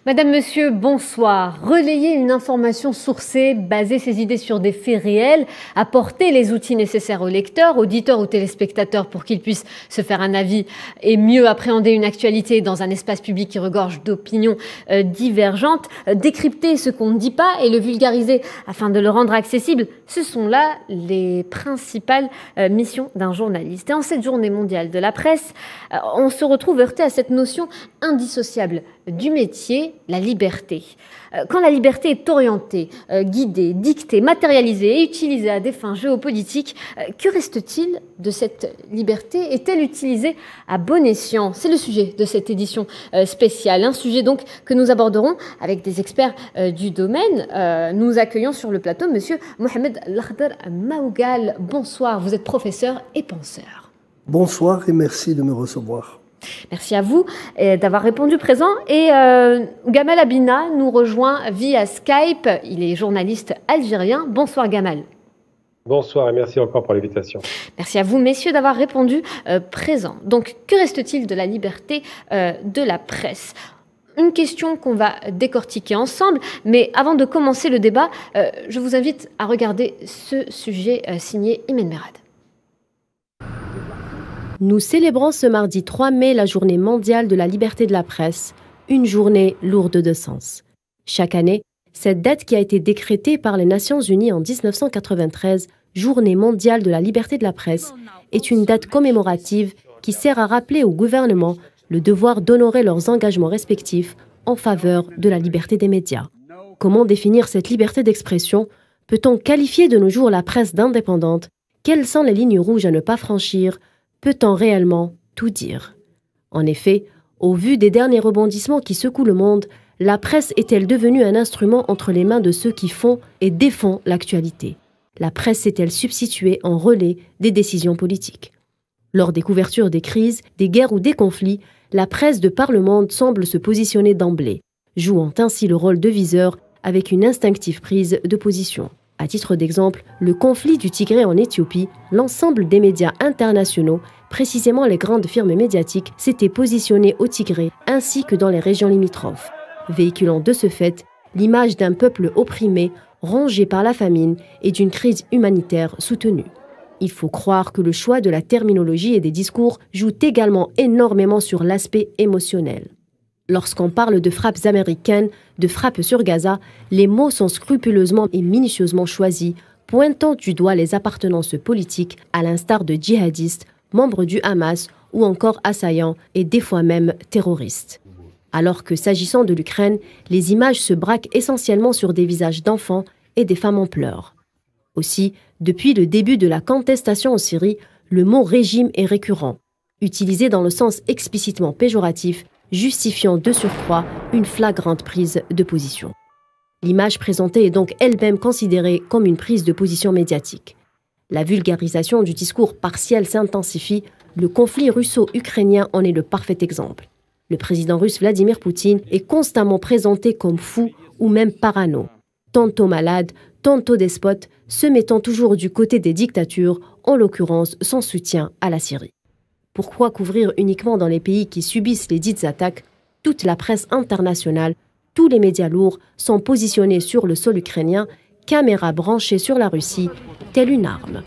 Madame, Monsieur, bonsoir. Relayer une information sourcée, baser ses idées sur des faits réels, apporter les outils nécessaires aux lecteurs, auditeurs ou téléspectateurs pour qu'ils puissent se faire un avis et mieux appréhender une actualité dans un espace public qui regorge d'opinions divergentes, décrypter ce qu'on ne dit pas et le vulgariser afin de le rendre accessible, ce sont là les principales missions d'un journaliste. Et en cette journée mondiale de la presse, on se retrouve heurté à cette notion indissociable du métier, la liberté. Quand la liberté est orientée, guidée, dictée, matérialisée et utilisée à des fins géopolitiques, que reste-t-il de cette liberté? Est-elle utilisée à bon escient? C'est le sujet de cette édition spéciale, un sujet donc que nous aborderons avec des experts du domaine. Nous accueillons sur le plateau Monsieur Mohamed Lakhdar Maougal. Bonsoir, vous êtes professeur et penseur. Bonsoir et merci de me recevoir. Merci à vous d'avoir répondu présent. Et Gamal Abina nous rejoint via Skype. Il est journaliste algérien. Bonsoir Gamal. Bonsoir et merci encore pour l'invitation. Merci à vous, messieurs, d'avoir répondu présent. Donc, que reste-t-il de la liberté de la presse ? Une question qu'on va décortiquer ensemble, mais avant de commencer le débat, je vous invite à regarder ce sujet signé Imen Merad. Nous célébrons ce mardi 3 mai la journée mondiale de la liberté de la presse, une journée lourde de sens. Chaque année, cette date qui a été décrétée par les Nations Unies en 1993, journée mondiale de la liberté de la presse, est une date commémorative qui sert à rappeler au gouvernement le devoir d'honorer leurs engagements respectifs en faveur de la liberté des médias. Comment définir cette liberté d'expression? Peut-on qualifier de nos jours la presse d'indépendante? Quelles sont les lignes rouges à ne pas franchir? Peut-on réellement tout dire? En effet, au vu des derniers rebondissements qui secouent le monde, la presse est-elle devenue un instrument entre les mains de ceux qui font et défont l'actualité? La presse s'est-elle substituée en relais des décisions politiques? Lors des couvertures des crises, des guerres ou des conflits, la presse de par le monde semble se positionner d'emblée, jouant ainsi le rôle de viseur avec une instinctive prise de position. À titre d'exemple, le conflit du Tigré en Éthiopie, l'ensemble des médias internationaux, précisément les grandes firmes médiatiques, s'étaient positionnés au Tigré ainsi que dans les régions limitrophes, véhiculant de ce fait l'image d'un peuple opprimé, rongé par la famine et d'une crise humanitaire soutenue. Il faut croire que le choix de la terminologie et des discours joue également énormément sur l'aspect émotionnel. Lorsqu'on parle de frappes américaines, de frappes sur Gaza, les mots sont scrupuleusement et minutieusement choisis, pointant du doigt les appartenances politiques, à l'instar de djihadistes, membres du Hamas ou encore assaillants et des fois même terroristes. Alors que s'agissant de l'Ukraine, les images se braquent essentiellement sur des visages d'enfants et des femmes en pleurs. Aussi, depuis le début de la contestation en Syrie, le mot régime est récurrent, utilisé dans le sens explicitement péjoratif, justifiant de surcroît une flagrante prise de position. L'image présentée est donc elle-même considérée comme une prise de position médiatique. La vulgarisation du discours partiel s'intensifie, le conflit russo-ukrainien en est le parfait exemple. Le président russe Vladimir Poutine est constamment présenté comme fou ou même parano, tantôt malade, tantôt despote, se mettant toujours du côté des dictatures, en l'occurrence son soutien à la Syrie. Pourquoi couvrir uniquement dans les pays qui subissent les dites attaques? Toute la presse internationale, tous les médias lourds sont positionnés sur le sol ukrainien, caméras branchées sur la Russie, telle une arme.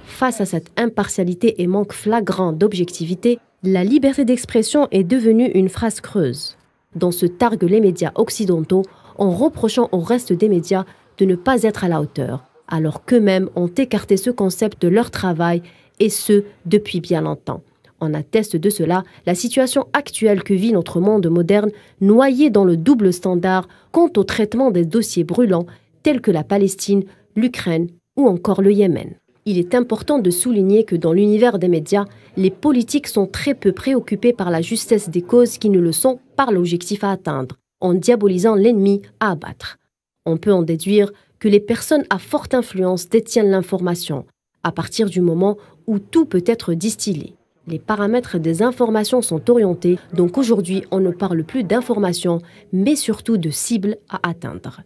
Face à cette impartialité et manque flagrant d'objectivité, la liberté d'expression est devenue une phrase creuse, dont se targuent les médias occidentaux en reprochant au reste des médias de ne pas être à la hauteur, alors qu'eux-mêmes ont écarté ce concept de leur travail, et ce, depuis bien longtemps. En atteste de cela la situation actuelle que vit notre monde moderne, noyé dans le double standard quant au traitement des dossiers brûlants tels que la Palestine, l'Ukraine ou encore le Yémen. Il est important de souligner que dans l'univers des médias, les politiques sont très peu préoccupés par la justesse des causes qui ne le sont par l'objectif à atteindre, en diabolisant l'ennemi à abattre. On peut en déduire que les personnes à forte influence détiennent l'information, à partir du moment où tout peut être distillé. Les paramètres des informations sont orientés, donc aujourd'hui on ne parle plus d'informations, mais surtout de cibles à atteindre.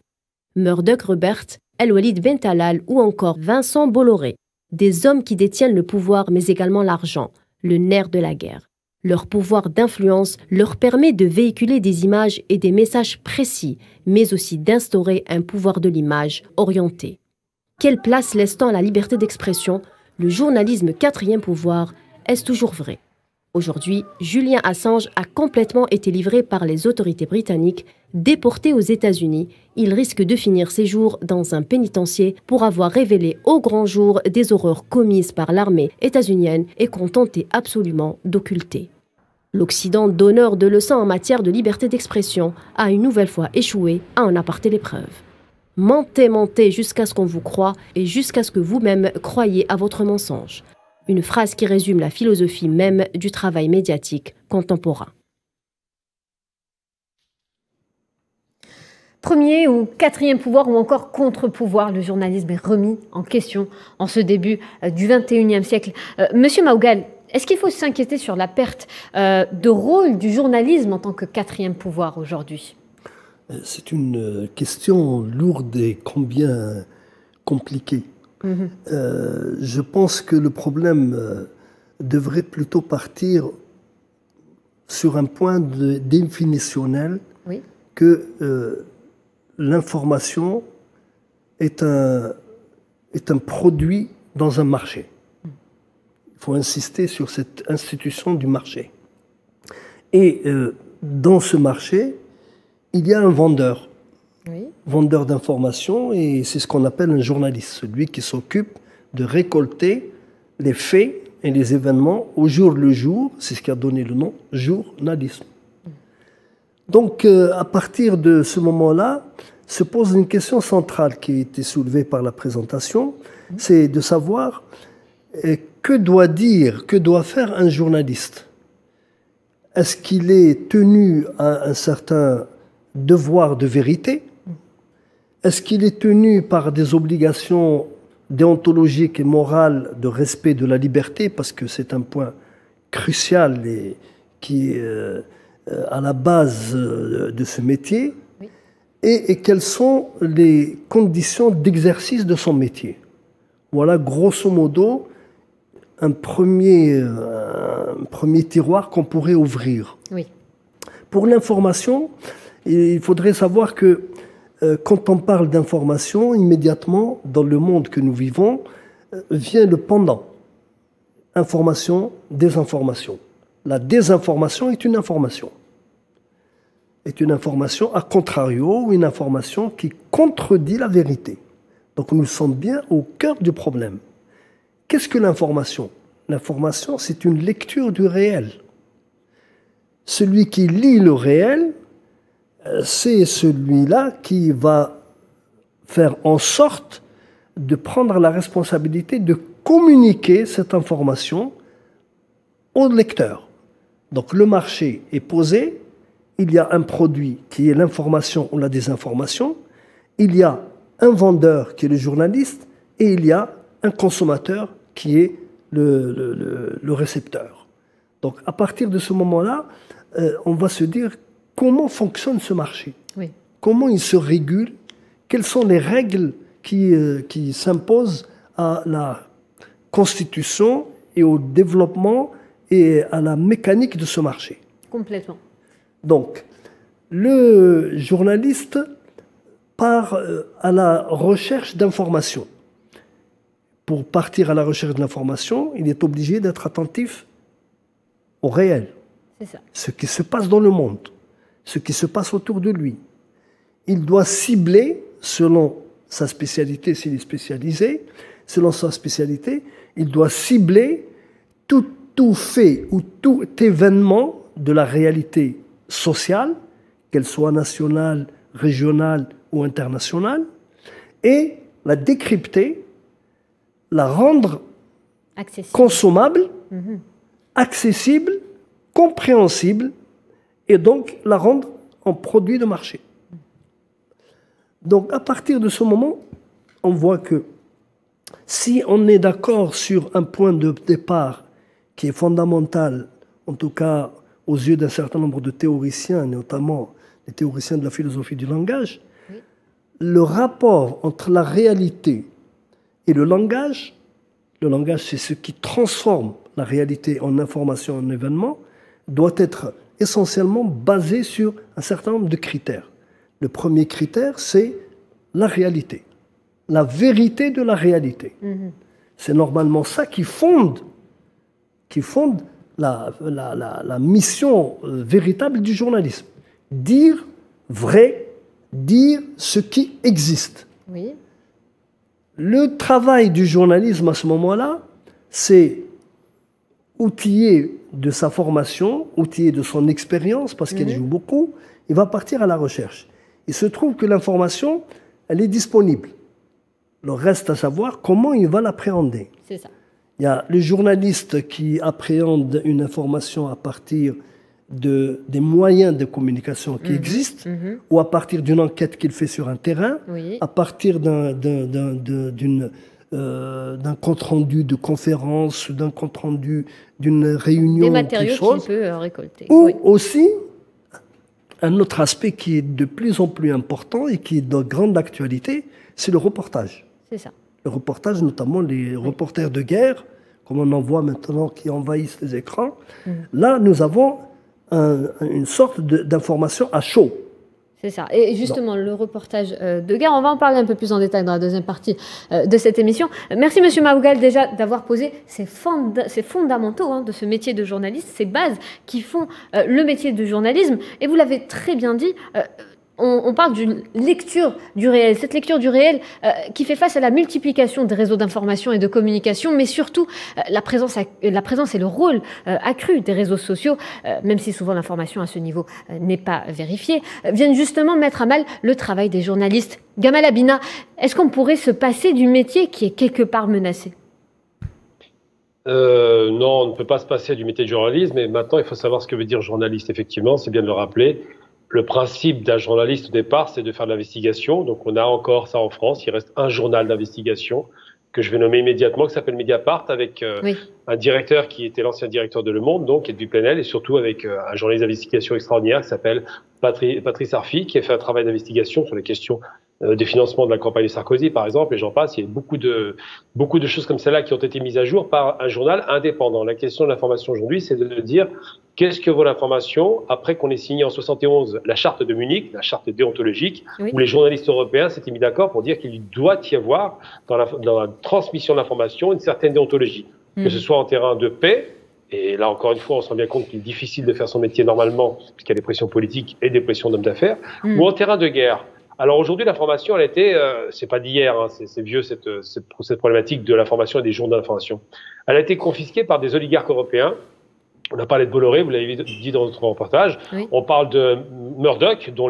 Murdoch Robert, El Walid Ben Talal ou encore Vincent Bolloré, des hommes qui détiennent le pouvoir mais également l'argent, le nerf de la guerre. Leur pouvoir d'influence leur permet de véhiculer des images et des messages précis, mais aussi d'instaurer un pouvoir de l'image orienté. Quelle place laisse-t-on à la liberté d'expression? Le journalisme quatrième pouvoir, est-ce toujours vrai? Aujourd'hui, Julian Assange a complètement été livré par les autorités britanniques. Déporté aux États-Unis, il risque de finir ses jours dans un pénitencier pour avoir révélé au grand jour des horreurs commises par l'armée états-unienne et qu'on tentait absolument d'occulter. L'Occident, donneur de leçons en matière de liberté d'expression, a une nouvelle fois échoué à en apporter les preuves. Mentez, mentez jusqu'à ce qu'on vous croie et jusqu'à ce que vous-même croyiez à votre mensonge. Une phrase qui résume la philosophie même du travail médiatique contemporain. Premier ou quatrième pouvoir ou encore contre-pouvoir, le journalisme est remis en question en ce début du XXIe siècle. Monsieur Maougal, est-ce qu'il faut s'inquiéter sur la perte de rôle du journalisme en tant que quatrième pouvoir aujourd'hui? C'est une question lourde et combien compliquée. Je pense que le problème devrait plutôt partir sur un point définitionnel, oui, que l'information est un produit dans un marché. Il faut insister sur cette institution du marché. Et dans ce marché, il y a un vendeur. Oui. Vendeur d'informations, et c'est ce qu'on appelle un journaliste, celui qui s'occupe de récolter les faits et les événements au jour le jour, c'est ce qui a donné le nom journalisme. Donc à partir de ce moment-là, se pose une question centrale qui a été soulevée par la présentation, c'est de savoir que doit dire, que doit faire un journaliste. Est-ce qu'il est tenu à un certain devoir de vérité? Est-ce qu'il est tenu par des obligations déontologiques et morales de respect de la liberté, parce que c'est un point crucial et qui est à la base de ce métier, oui, et quelles sont les conditions d'exercice de son métier? Voilà, grosso modo, un premier tiroir qu'on pourrait ouvrir. Oui. Pour l'information, il faudrait savoir que quand on parle d'information, immédiatement, dans le monde que nous vivons, vient le pendant. Information, désinformation. La désinformation est une information. Est une information, à contrario, une information qui contredit la vérité. Donc nous sommes bien au cœur du problème. Qu'est-ce que l'information? L'information, c'est une lecture du réel. Celui qui lit le réel, c'est celui-là qui va faire en sorte de prendre la responsabilité de communiquer cette information au lecteur. Donc le marché est posé, il y a un produit qui est l'information ou la désinformation, il y a un vendeur qui est le journaliste et il y a un consommateur qui est le récepteur. Donc à partir de ce moment-là, on va se dire comment fonctionne ce marché, oui, comment il se régule, quelles sont les règles qui s'imposent à la constitution et au développement et à la mécanique de ce marché. Complètement. Donc, le journaliste part à la recherche d'informations. Pour partir à la recherche de l'information, il est obligé d'être attentif au réel. C'est ça. Ce qui se passe dans le monde, ce qui se passe autour de lui. Il doit cibler, selon sa spécialité, s'il est spécialisé, selon sa spécialité, il doit cibler tout fait ou tout événement de la réalité sociale, qu'elle soit nationale, régionale ou internationale, et la décrypter, la rendre consommable, accessible, compréhensible, et donc la rendre en produit de marché. Donc à partir de ce moment, on voit que si on est d'accord sur un point de départ qui est fondamental, en tout cas aux yeux d'un certain nombre de théoriciens, notamment les théoriciens de la philosophie du langage, oui, le rapport entre la réalité et le langage c'est ce qui transforme la réalité en information, en événement, doit être essentiellement basé sur un certain nombre de critères. Le premier critère, c'est la réalité, la vérité de la réalité. C'est normalement ça qui fonde la mission véritable du journalisme. Dire vrai, dire ce qui existe. Oui. Le travail du journalisme à ce moment-là, c'est outillé de sa formation, outillé de son expérience, parce qu'elle joue beaucoup, il va partir à la recherche. Il se trouve que l'information, elle est disponible. Le reste à savoir comment il va l'appréhender. C'est ça. Il y a le journaliste qui appréhende une information à partir des moyens de communication qui existent, ou à partir d'une enquête qu'il fait sur un terrain, à partir d'un compte-rendu de conférence, d'un compte-rendu d'une réunion, des matériaux qu'il peut récolter. Ou aussi, un autre aspect qui est de plus en plus important et qui est de grande actualité, c'est le reportage. C'est ça. Le reportage, notamment les reporters de guerre, comme on en voit maintenant qui envahissent les écrans. Là, nous avons une sorte d'information à chaud. C'est ça. Et justement, le reportage de guerre, on va en parler un peu plus en détail dans la deuxième partie de cette émission. Merci, Monsieur Maougal, déjà d'avoir posé ces fondamentaux de ce métier de journaliste, ces bases qui font le métier de journalisme. Et vous l'avez très bien dit, on parle d'une lecture du réel, cette lecture du réel qui fait face à la multiplication des réseaux d'information et de communication, mais surtout la présence et le rôle accru des réseaux sociaux, même si souvent l'information à ce niveau n'est pas vérifiée, viennent justement mettre à mal le travail des journalistes. Gamal Abina, est-ce qu'on pourrait se passer du métier qui est quelque part menacé ? Non, on ne peut pas se passer du métier de journaliste, mais maintenant il faut savoir ce que veut dire journaliste, effectivement, c'est bien de le rappeler. Le principe d'un journaliste au départ, c'est de faire de l'investigation. Donc on a encore ça en France. Il reste un journal d'investigation que je vais nommer immédiatement, qui s'appelle Mediapart, avec un directeur qui était l'ancien directeur de Le Monde, donc Edwy Plenel, et surtout avec un journaliste d'investigation extraordinaire qui s'appelle Patrice Arfi, qui a fait un travail d'investigation sur les questions des financements de la campagne de Sarkozy, par exemple, et j'en passe. Il y a beaucoup de choses comme celle-là qui ont été mises à jour par un journal indépendant. La question de l'information aujourd'hui, c'est de dire qu'est-ce que vaut l'information après qu'on ait signé en 71 la charte de Munich, la charte déontologique, où les journalistes européens s'étaient mis d'accord pour dire qu'il doit y avoir dans la transmission de l'information une certaine déontologie, que ce soit en terrain de paix. Et là, encore une fois, on se rend bien compte qu'il est difficile de faire son métier normalement, puisqu'il y a des pressions politiques et des pressions d'hommes d'affaires, ou en terrain de guerre. Alors aujourd'hui, l'information, elle était, c'est pas d'hier, c'est vieux cette problématique de l'information et des journaux d'information. Elle a été confisquée par des oligarques européens. On a parlé de Bolloré, vous l'avez dit dans notre reportage. On parle de Murdoch, dont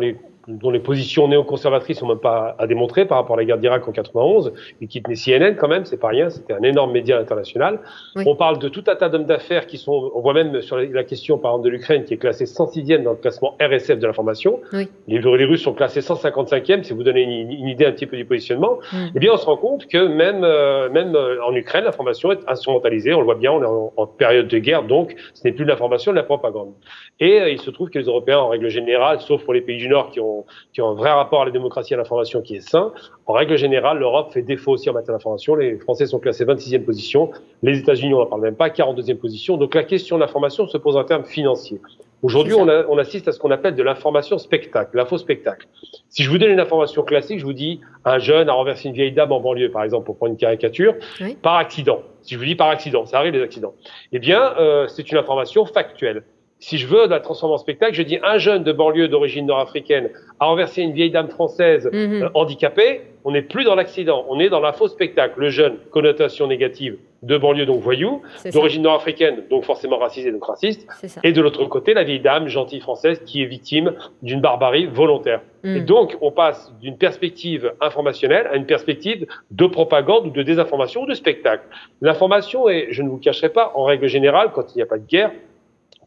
les positions néoconservatrices sont même pas à démontrer par rapport à la guerre d'Irak en 91. Il quitte les CNN quand même, c'est pas rien, c'était un énorme média international. On parle de tout un tas d'hommes d'affaires qui sont, on voit même sur la question par exemple de l'Ukraine qui est classée 106e dans le classement RSF de l'information. Les Russes sont classés 155e, si vous donnez une idée un petit peu du positionnement. Eh bien on se rend compte que même en Ukraine, l'information est instrumentalisée, on le voit bien, on est en période de guerre, donc ce n'est plus de l'information, de la propagande. Et il se trouve que les Européens, en règle générale, sauf pour les pays du Nord qui ont un vrai rapport à la démocratie et à l'information qui est sain. En règle générale, l'Europe fait défaut aussi en matière d'information. Les Français sont classés 26e position. Les États-Unis, on n'en parle même pas, 42e position. Donc la question de l'information se pose en termes financiers. Aujourd'hui, on assiste à ce qu'on appelle de l'information spectacle, l'info-spectacle. Si je vous donne une information classique, je vous dis un jeune a renversé une vieille dame en banlieue, par exemple, pour prendre une caricature, par accident. Si je vous dis par accident, ça arrive les accidents. Eh bien, c'est une information factuelle. Si je veux la transformer en spectacle, je dis un jeune de banlieue d'origine nord-africaine a renversé une vieille dame française handicapée, on n'est plus dans l'accident, on est dans l'info spectacle. Le jeune, connotation négative, de banlieue, donc voyou, d'origine nord-africaine, donc forcément racisé, donc raciste, et de l'autre côté, la vieille dame gentille française qui est victime d'une barbarie volontaire. Et donc, on passe d'une perspective informationnelle à une perspective de propagande ou de désinformation ou de spectacle. L'information est, je ne vous cacherai pas, en règle générale, quand il n'y a pas de guerre,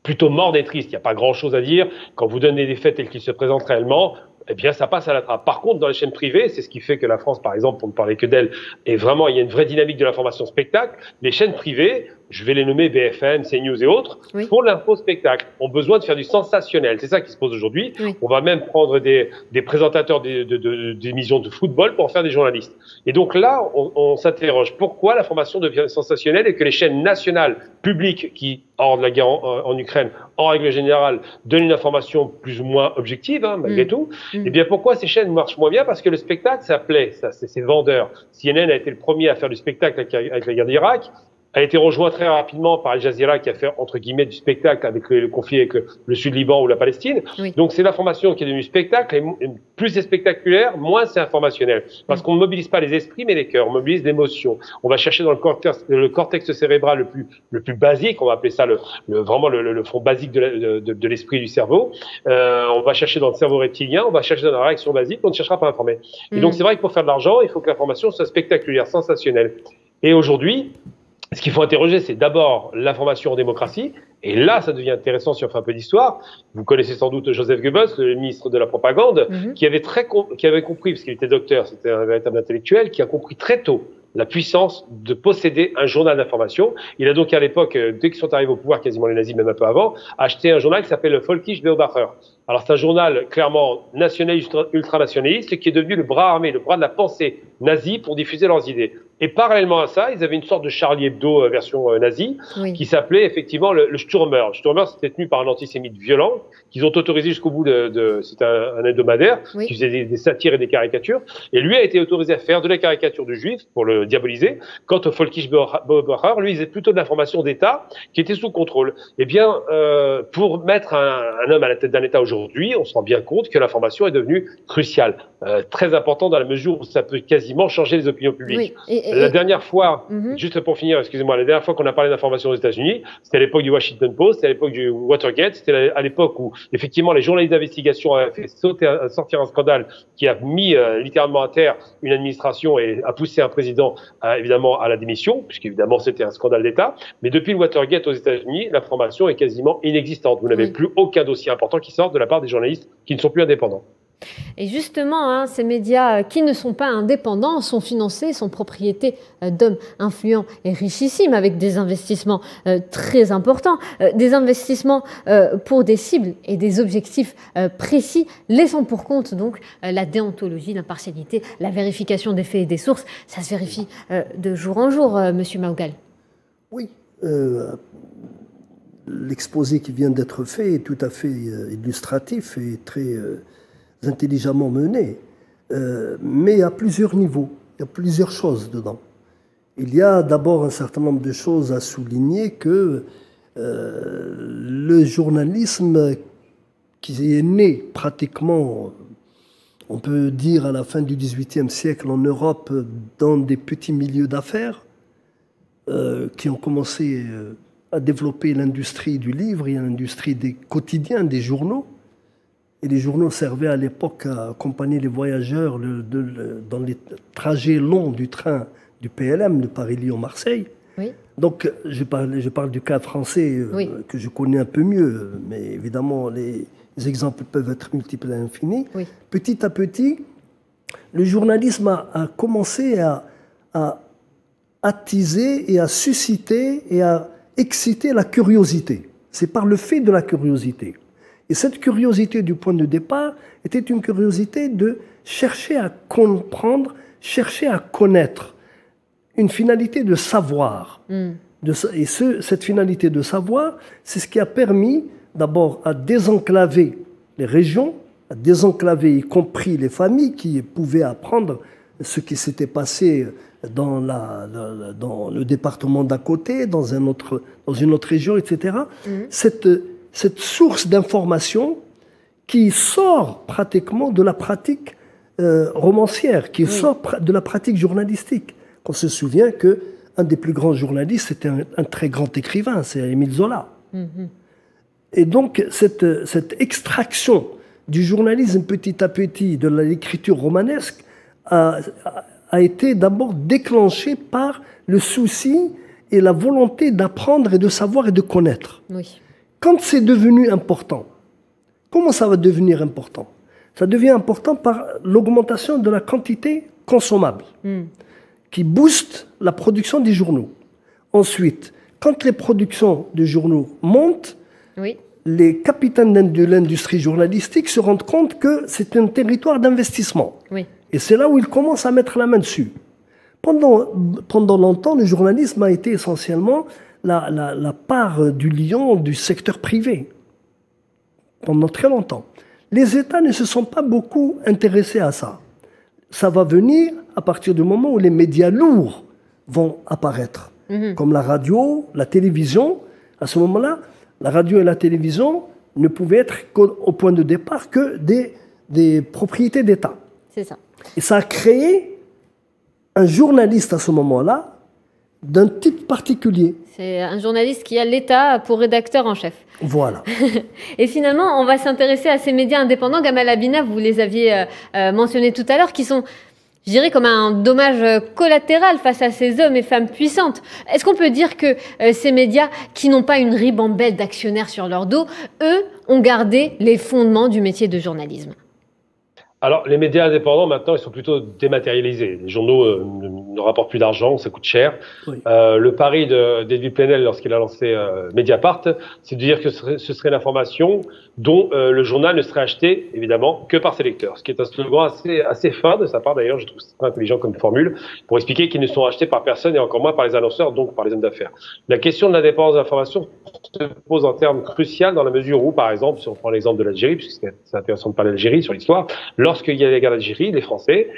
plutôt morne et triste. Il n'y a pas grand-chose à dire. Quand vous donnez des faits tels qu'ils se présentent réellement, eh bien, ça passe à la trappe. Par contre, dans les chaînes privées, c'est ce qui fait que la France, par exemple, pour ne parler que d'elle, est vraiment, il y a une vraie dynamique de l'information spectacle. Les chaînes privées je vais les nommer BFM, CNews et autres, font l'info-spectacle, ont besoin de faire du sensationnel. C'est ça qui se pose aujourd'hui. On va même prendre des présentateurs d'émissions de football pour en faire des journalistes. Et donc là, on s'interroge. Pourquoi l'information devient sensationnelle et que les chaînes nationales publiques qui, hors de la guerre en Ukraine, en règle générale, donnent une information plus ou moins objective, hein, malgré tout, eh bien pourquoi ces chaînes marchent moins bien? Parce que le spectacle, ça plaît, c'est vendeur. CNN a été le premier à faire du spectacle avec la guerre d'Irak, a été rejoint très rapidement par Al Jazeera qui a fait, entre guillemets, du spectacle avec le conflit avec le Sud-Liban ou la Palestine. Donc c'est l'information qui est devenue spectacle, et plus c'est spectaculaire, moins c'est informationnel. Parce qu'on ne mobilise pas les esprits, mais les cœurs, on mobilise l'émotion. On va chercher dans le cortex cérébral le plus basique, on va appeler ça vraiment le fond basique de l'esprit du cerveau. On va chercher dans le cerveau reptilien, on va chercher dans la réaction basique, on ne cherchera pas à informer. Et donc c'est vrai que pour faire de l'argent, il faut que l'information soit spectaculaire, sensationnelle. Et aujourd'hui, ce qu'il faut interroger, c'est d'abord l'information en démocratie. Et là, ça devient intéressant si on fait un peu d'histoire. Vous connaissez sans doute Joseph Goebbels, le ministre de la propagande, qui avait compris, parce qu'il était docteur, c'était un véritable intellectuel, qui a compris très tôt la puissance de posséder un journal d'information. Il a donc à l'époque, dès qu'ils sont arrivés au pouvoir, quasiment les nazis, même un peu avant, acheté un journal qui s'appelle le Völkische Beobachter. Alors c'est un journal clairement nationaliste, ultranationaliste, qui est devenu le bras armé, le bras de la pensée nazie pour diffuser leurs idées. Et parallèlement à ça, ils avaient une sorte de Charlie Hebdo version nazie, qui s'appelait effectivement le Stürmer. Le Stürmer, c'était tenu par un antisémite violent, qu'ils ont autorisé jusqu'au bout c'était un hebdomadaire, qui faisait des satires et des caricatures. Et lui a été autorisé à faire de la caricature de juifs, pour le diaboliser. Quant au Völkische Beobachter, lui, il faisait plutôt de l'information d'État, qui était sous contrôle. Eh bien, pour mettre un homme à la tête d'un État aujourd'hui, on se rend bien compte que l'information est devenue cruciale. Très important dans la mesure où ça peut quasiment changer les opinions publiques. La dernière fois, juste pour finir, excusez-moi, la dernière fois qu'on a parlé d'information aux États-Unis, c'était à l'époque du Washington Post, c'était à l'époque du Watergate, c'était à l'époque où, effectivement, les journalistes d'investigation avaient fait sortir un scandale qui a mis littéralement à terre une administration et a poussé un président, évidemment, à la démission, puisqu'évidemment, c'était un scandale d'État. Mais depuis le Watergate aux États-Unis, l'information est quasiment inexistante. Vous n'avez plus aucun dossier important qui sort de la part des journalistes qui ne sont plus indépendants. Et justement, ces médias qui ne sont pas indépendants sont financés, sont propriétés d'hommes influents et richissimes avec des investissements très importants, des investissements pour des cibles et des objectifs précis, laissant pour compte donc la déontologie, l'impartialité, la vérification des faits et des sources. Ça se vérifie de jour en jour, Monsieur Maougal. Oui. L'exposé qui vient d'être fait est tout à fait illustratif et très intelligemment mené, mais à plusieurs niveaux. Il y a plusieurs choses dedans. Il y a d'abord un certain nombre de choses à souligner que le journalisme qui est né pratiquement, on peut dire à la fin du XVIIIe siècle en Europe, dans des petits milieux d'affaires qui ont commencé à développer l'industrie du livre et l'industrie des quotidiens, des journaux. Et les journaux servaient à l'époque à accompagner les voyageurs dans les trajets longs du train du PLM de Paris-Lyon-Marseille. Oui. Donc, je parle du cas français que je connais un peu mieux, mais évidemment, les exemples peuvent être multiples et infinis. Oui. Petit à petit, le journalisme a commencé à attiser et à susciter et à exciter la curiosité. C'est par le fait de la curiosité. Et cette curiosité du point de départ était une curiosité de chercher à comprendre, chercher à connaître, une finalité de savoir. Et cette finalité de savoir, c'est ce qui a permis d'abord à désenclaver les régions, à désenclaver y compris les familles qui pouvaient apprendre ce qui s'était passé dans le département d'à côté, dans une autre région, etc. Cette source d'information qui sort pratiquement de la pratique romancière, qui sort de la pratique journalistique. On se souvient qu'un des plus grands journalistes, c'était un très grand écrivain, c'est Émile Zola. Et donc, cette extraction du journalisme petit à petit de l'écriture romanesque a été d'abord déclenchée par le souci et la volonté d'apprendre et de savoir et de connaître. Oui. Quand c'est devenu important, comment ça va devenir important? Ça devient important par l'augmentation de la quantité consommable, qui booste la production des journaux. Ensuite, Quand les productions de journaux montent, Oui. les capitaines de l'industrie journalistique se rendent compte que c'est un territoire d'investissement. Oui. Et c'est là où ils commencent à mettre la main dessus. Pendant longtemps, le journalisme a été essentiellement la part du lion du secteur privé. Pendant très longtemps. Les États ne se sont pas beaucoup intéressés à ça. Ça va venir à partir du moment où les médias lourds vont apparaître, comme la radio, la télévision. À ce moment-là, la radio et la télévision ne pouvaient être au point de départ que des propriétés d'État. C'est ça. Et ça a créé un journaliste à ce moment-là d'un type particulier. C'est un journaliste qui a l'État pour rédacteur en chef. Voilà. Et finalement, on va s'intéresser à ces médias indépendants. Gamal Abina, vous les aviez mentionnés tout à l'heure, qui sont, je dirais, comme un dommage collatéral face à ces hommes et femmes puissantes. Est-ce qu'on peut dire que ces médias, qui n'ont pas une ribambelle d'actionnaires sur leur dos, eux, ont gardé les fondements du métier de journalisme ? Alors, les médias indépendants, maintenant, ils sont plutôt dématérialisés. Les journaux ne rapportent plus d'argent, ça coûte cher. Oui. Le pari d'Edwy Plenel, lorsqu'il a lancé Mediapart, c'est de dire que ce serait l'information dont le journal ne serait acheté, évidemment, que par ses lecteurs. Ce qui est un slogan assez fin de sa part, d'ailleurs, je trouve c'est très intelligent comme formule, pour expliquer qu'ils ne sont achetés par personne et encore moins par les annonceurs, donc par les hommes d'affaires. La question de l'indépendance de l'information se pose en termes cruciaux dans la mesure où, par exemple, si on prend l'exemple de l'Algérie, puisque c'est intéressant de parler d'Algérie sur l'histoire, lorsqu'il y a la guerre d'Algérie, les Français,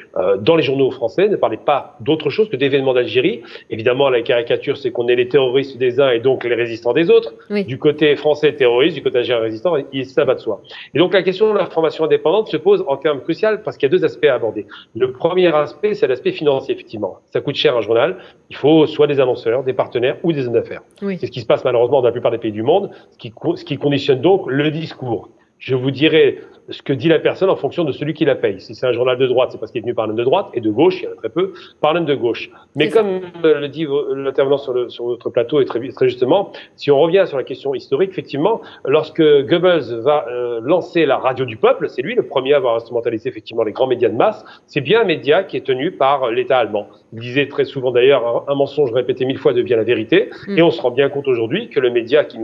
dans les journaux français, ne parlaient pas d'autre chose que d'événements d'Algérie. Évidemment, la caricature, c'est qu'on est les terroristes des uns et donc les résistants des autres. Oui. Du côté français, terroristes, du côté algérien, résistants, ça va de soi. Et donc, la question de l'information indépendante se pose en termes cruciaux parce qu'il y a deux aspects à aborder. Le premier aspect, c'est l'aspect financier, effectivement. Ça coûte cher un journal. Il faut soit des annonceurs, des partenaires ou des hommes d'affaires. Oui. C'est ce qui se passe malheureusement dans la plupart des pays du monde, ce qui conditionne donc le discours. Je vous dirai ce que dit la personne en fonction de celui qui la paye. Si c'est un journal de droite, c'est parce qu'il est tenu par un homme de droite, et de gauche, il y en a très peu, par un homme de gauche. Mais comme le dit l'intervenant sur votre plateau, et très justement, si on revient sur la question historique, effectivement, lorsque Goebbels va lancer la radio du peuple, c'est lui le premier à avoir instrumentalisé effectivement les grands médias de masse, c'est bien un média qui est tenu par l'État allemand. Il disait très souvent d'ailleurs, un mensonge répété 1000 fois devient la vérité, et on se rend bien compte aujourd'hui que le média qui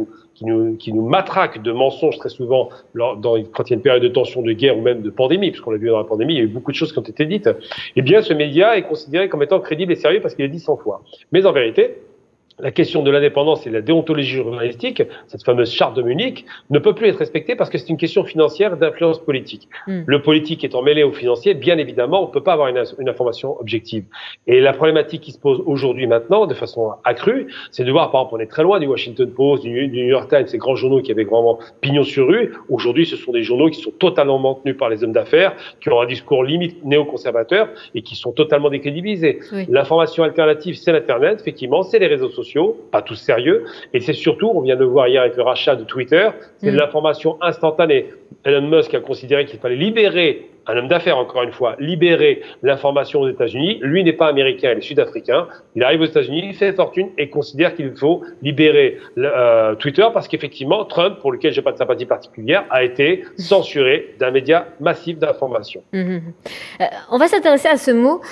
nous matraque de mensonges très souvent quand il y a une période de tension, de guerre ou même de pandémie, puisqu'on l'a vu dans la pandémie, il y a eu beaucoup de choses qui ont été dites, eh bien ce média est considéré comme étant crédible et sérieux parce qu'il est dit 100 fois. Mais en vérité, la question de l'indépendance et de la déontologie journalistique, cette fameuse charte de Munich, ne peut plus être respectée parce que c'est une question financière d'influence politique. Le politique étant mêlé au financier, bien évidemment, on ne peut pas avoir une information objective. Et la problématique qui se pose aujourd'hui maintenant, de façon accrue, c'est de voir, par exemple, on est très loin du Washington Post, du New York Times, ces grands journaux qui avaient vraiment pignon sur rue. Aujourd'hui, ce sont des journaux qui sont totalement maintenus par les hommes d'affaires, qui ont un discours limite néoconservateur et qui sont totalement décrédibilisés. Oui. L'information alternative, c'est l'Internet, effectivement, c'est les réseaux sociaux, pas tous sérieux, et c'est surtout, on vient de le voir hier avec le rachat de Twitter, c'est de l'information instantanée. Elon Musk a considéré qu'il fallait libérer, un homme d'affaires encore une fois, libérer l'information aux États-Unis. Lui n'est pas américain, il est sud-africain. Il arrive aux États-Unis, il fait fortune et considère qu'il faut libérer Twitter parce qu'effectivement, Trump, pour lequel j'ai pas de sympathie particulière, a été censuré d'un média massif d'information. On va s'intéresser à ce mot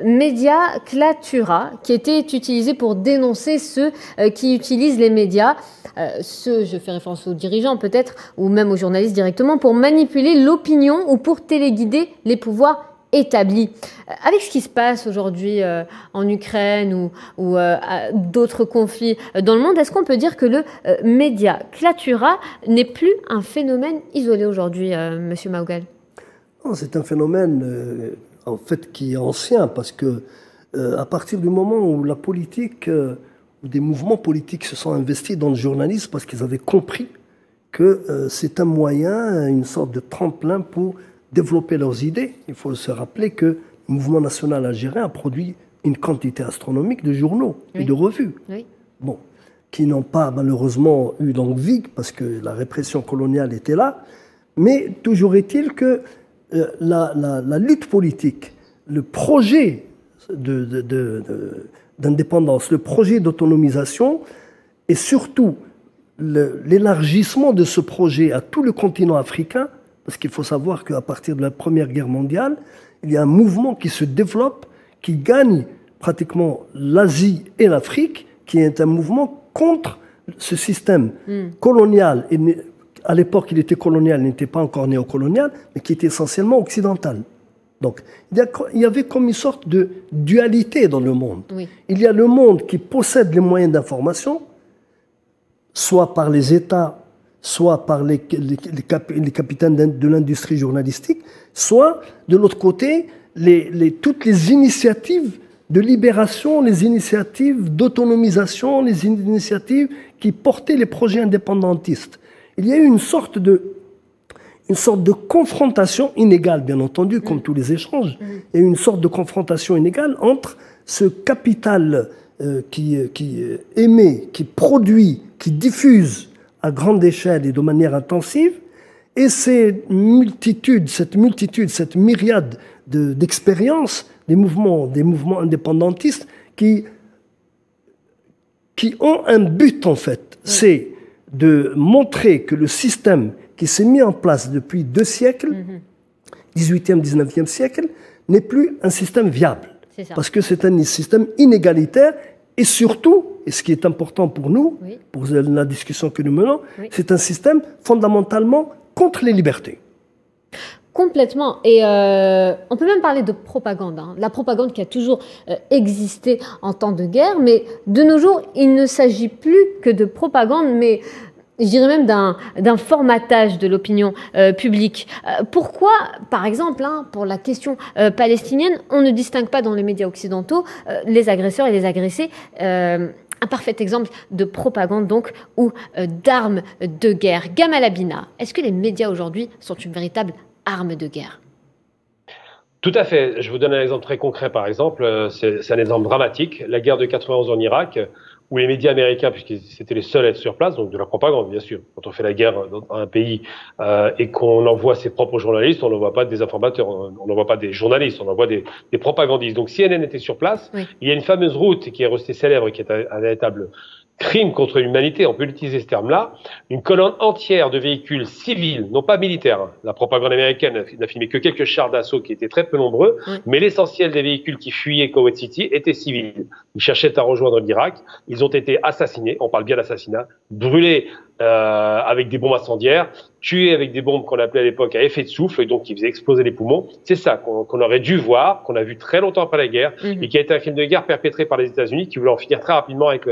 médiaclatura, qui était utilisé pour dénoncer ceux qui utilisent les médias, je fais référence aux dirigeants peut-être, ou même aux journalistes directement, pour manipuler l'opinion ou pour téléguider les pouvoirs établis. Avec ce qui se passe aujourd'hui en Ukraine ou d'autres conflits dans le monde, est-ce qu'on peut dire que le médiaclatura n'est plus un phénomène isolé aujourd'hui, Monsieur Maougal? C'est un phénomène en fait qui est ancien parce que à partir du moment où la politique, des mouvements politiques se sont investis dans le journalisme parce qu'ils avaient compris que c'est un moyen, une sorte de tremplin pour développer leurs idées. Il faut se rappeler que le mouvement national algérien a produit une quantité astronomique de journaux et de revues, qui n'ont pas malheureusement eu longue vie parce que la répression coloniale était là. Mais toujours est-il que la lutte politique, le projet d'indépendance, le projet d'autonomisation et surtout l'élargissement de ce projet à tout le continent africain, parce qu'il faut savoir qu'à partir de la Première Guerre mondiale, il y a un mouvement qui se développe, qui gagne pratiquement l'Asie et l'Afrique, qui est un mouvement contre ce système colonial. Et à l'époque, il était colonial, il n'était pas encore néocolonial, mais qui était essentiellement occidental. Donc, il y avait comme une sorte de dualité dans le monde. Oui. Il y a le monde qui possède les moyens d'information, soit par les États, soit par les capitaines de l'industrie journalistique, soit, de l'autre côté, toutes les initiatives de libération, les initiatives d'autonomisation, les initiatives qui portaient les projets indépendantistes. Il y a eu une sorte de confrontation inégale, bien entendu, comme tous les échanges, et une sorte de confrontation inégale entre ce capital qui émet, qui produit, qui diffuse à grande échelle et de manière intensive, et cette multitude, cette myriade d'expériences, des mouvements indépendantistes qui ont un but, en fait, c'est de montrer que le système qui s'est mis en place depuis 2 siècles, 18e, 19e siècle, n'est plus un système viable. Parce que c'est un système inégalitaire et surtout, et ce qui est important pour nous, pour la discussion que nous menons, c'est un système fondamentalement contre les libertés. Complètement. Et on peut même parler de propagande. Hein. La propagande qui a toujours existé en temps de guerre, mais de nos jours, il ne s'agit plus que de propagande, mais je dirais même d'un formatage de l'opinion publique. Pourquoi, par exemple, hein, pour la question palestinienne, on ne distingue pas dans les médias occidentaux les agresseurs et les agressés un parfait exemple de propagande donc ou d'armes de guerre. Gamal Abina, est-ce que les médias aujourd'hui sont une véritable arme de guerre? Tout à fait. Je vous donne un exemple très concret, par exemple. C'est un exemple dramatique. La guerre de 91 en Irak, où les médias américains, puisqu'ils étaient les seuls à être sur place, donc de la propagande, bien sûr. Quand on fait la guerre dans un pays et qu'on envoie ses propres journalistes, on n'envoie pas des informateurs, on n'envoie pas des journalistes, on envoie des propagandistes. Donc CNN était sur place. Il y a une fameuse route qui est restée célèbre, qui est un véritable crime contre l'humanité, on peut utiliser ce terme-là, une colonne entière de véhicules civils, non pas militaires. La propagande américaine n'a filmé que quelques chars d'assaut qui étaient très peu nombreux, mais l'essentiel des véhicules qui fuyaient Kuwait City étaient civils. Ils cherchaient à rejoindre l'Irak, ils ont été assassinés, on parle bien d'assassinat, brûlés avec des bombes incendiaires, tués avec des bombes qu'on appelait à l'époque à effet de souffle, et donc qui faisaient exploser les poumons. C'est ça qu'on aurait dû voir, qu'on a vu très longtemps après la guerre, et qui a été un crime de guerre perpétré par les États-Unis, qui voulaient en finir très rapidement avec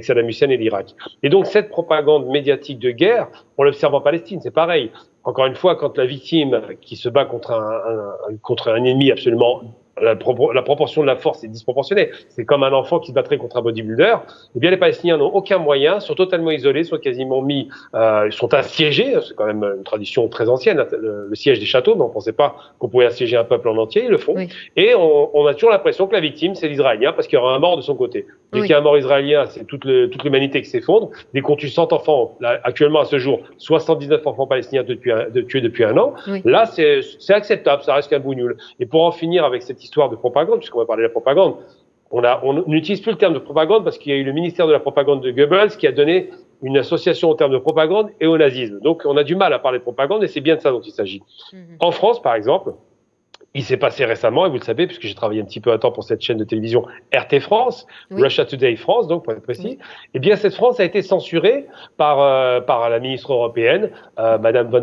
Saddam Hussein et l'Irak. Et donc cette propagande médiatique de guerre, on l'observe en Palestine, c'est pareil. Encore une fois, quand la victime qui se bat contre un ennemi absolument, la proportion de la force est disproportionnée. C'est comme un enfant qui se battrait contre un bodybuilder. Eh bien, les Palestiniens n'ont aucun moyen, sont totalement isolés, sont quasiment sont assiégés. C'est quand même une tradition très ancienne, le siège des châteaux, mais on ne pensait pas qu'on pouvait assiéger un peuple en entier, ils le font. Oui. Et on a toujours l'impression que la victime, c'est l'Israélien, parce qu'il y aura un mort de son côté. Dès qu'il y a un mort israélien, c'est toute l'humanité qui s'effondre. Dès qu'on tue 100 enfants, là, actuellement à ce jour, 79 enfants palestiniens tués depuis un an, là, c'est acceptable, ça reste qu'un bougnoul. Et pour en finir avec cette histoire de propagande, puisqu'on va parler de la propagande, on n'utilise plus le terme de propagande parce qu'il y a eu le ministère de la propagande de Goebbels qui a donné une association au terme de propagande et au nazisme. Donc on a du mal à parler de propagande et c'est bien de ça dont il s'agit. En France, par exemple, il s'est passé récemment, et vous le savez, puisque j'ai travaillé un petit peu à temps pour cette chaîne de télévision RT France, Russia Today France, donc pour être précis, eh bien cette France a été censurée par la ministre européenne, Madame von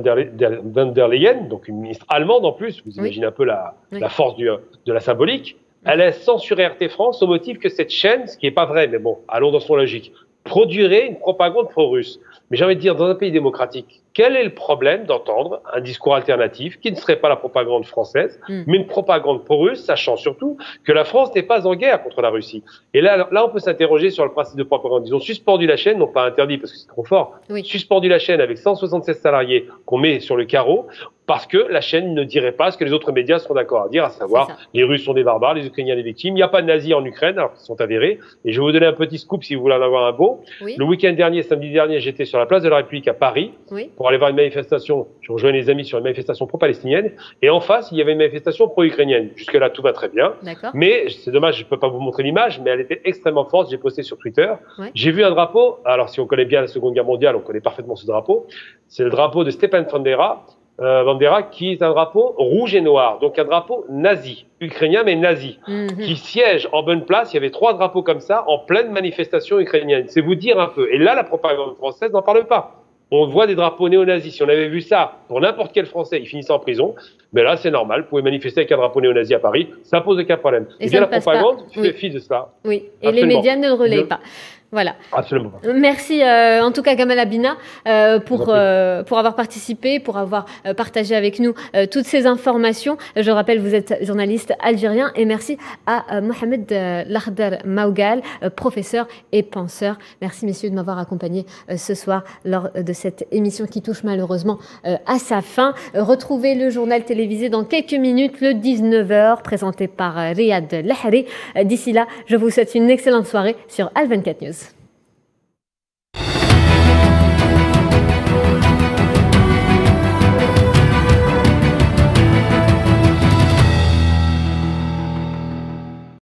der Leyen, donc une ministre allemande en plus, vous imaginez un peu la force de la symbolique. Elle a censuré RT France au motif que cette chaîne, ce qui n'est pas vrai, mais bon, allons dans son logique, produirait une propagande pro-russe. Mais j'ai envie de dire, dans un pays démocratique, quel est le problème d'entendre un discours alternatif qui ne serait pas la propagande française, mais une propagande pro-russe, sachant surtout que la France n'est pas en guerre contre la Russie. Et là, on peut s'interroger sur le principe de propagande. Ils ont suspendu la chaîne, non pas interdit parce que c'est trop fort, suspendu la chaîne avec 176 salariés qu'on met sur le carreau, parce que la chaîne ne dirait pas ce que les autres médias seront d'accord à dire, à savoir les Russes sont des barbares, les Ukrainiens des victimes. Il n'y a pas de nazis en Ukraine, alors qu'ils sont avérés. Et je vais vous donner un petit scoop si vous voulez en avoir un beau. Le week-end dernier, samedi dernier, j'étais sur la place de la République à Paris pour aller voir une manifestation. Je rejoins les amis sur une manifestation pro-palestinienne. Et en face, il y avait une manifestation pro-ukrainienne. Jusque-là, tout va très bien. Mais c'est dommage, je ne peux pas vous montrer l'image, mais elle était extrêmement forte. J'ai posté sur Twitter. J'ai vu un drapeau. Alors, si on connaît bien la Seconde Guerre mondiale, on connaît parfaitement ce drapeau. C'est le drapeau de Stepan Bandera, bandera, qui est un drapeau rouge et noir, donc un drapeau nazi, ukrainien mais nazi, qui siège en bonne place. Il y avait 3 drapeaux comme ça en pleine manifestation ukrainienne. C'est vous dire un peu. Et là, la propagande française n'en parle pas. On voit des drapeaux néo-nazis. Si on avait vu ça pour n'importe quel Français, il finissait en prison. Mais là, c'est normal. Vous pouvez manifester avec un drapeau néo-nazi à Paris. Ça pose aucun problème. Et bien, la propagande fait fi de cela. Oui, et les médias ne le relayent pas. Voilà. Absolument. Merci en tout cas Gamal Abina pour avoir participé, pour avoir partagé avec nous toutes ces informations. Je rappelle, vous êtes journaliste algérien, et merci à Mohamed Lakhdar Maougal, professeur et penseur. Merci messieurs de m'avoir accompagné ce soir lors de cette émission qui touche malheureusement à sa fin. Retrouvez le journal télévisé dans quelques minutes, le 19h, présenté par Riyad Lahri. D'ici là, je vous souhaite une excellente soirée sur Al 24 News.